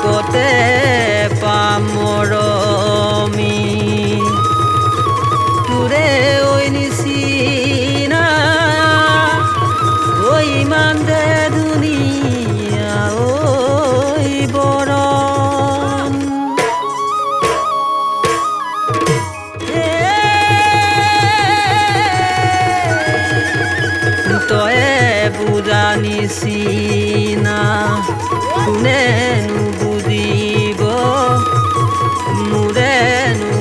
কতে পামৰমি তুৰে ওই নিশিনা ওই মান্দে দুনিয়া ওই বৰণ তয়ে বুঝা নিশিনা কোনেনো বুজিব মোৰেনো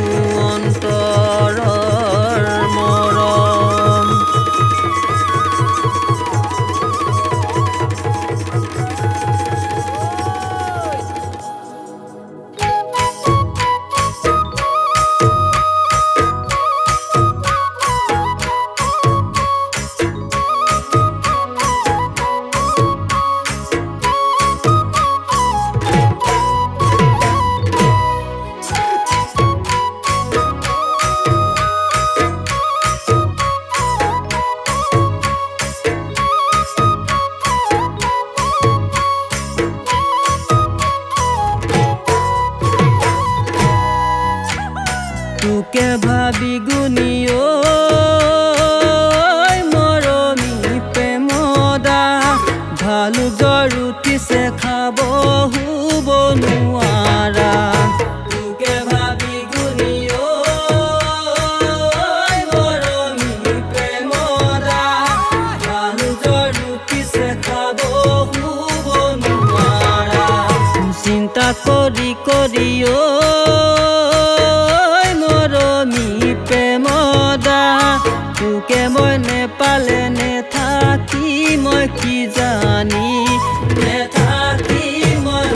অন্তৰৰ মৰম তোকে ভাবি গুনিও মৰমি প্ৰেমদা ভালো জৰুতিছে খাব হুব নোৱাৰা তোকে ভাবি গুনিও মৰমি প্ৰেমদা ভালো জৰুতিছে খাব হুব নোৱাৰা চিন্তা কৰি কৰিও মৰমি প্ৰেমদা তোকে মই নেপালে নেথাকি মই কি জানি নেথাকি মই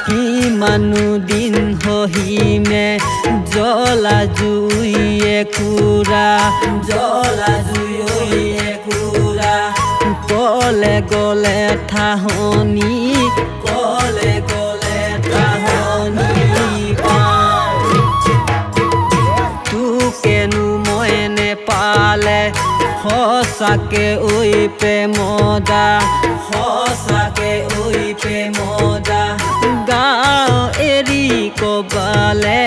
কিমানো দিন হহিমে জ্বলা জুইয়ে কুৰা জ্বলা জুইয়ে কুৰা কলে গলে ঠাহনি কলে গলে ঠাহনি তোকেনো মই নেপালে সঁচাকে ঐ প্ৰেমদা সঁচাকে ঐ প্ৰেমদা গাঁও এৰি কবালে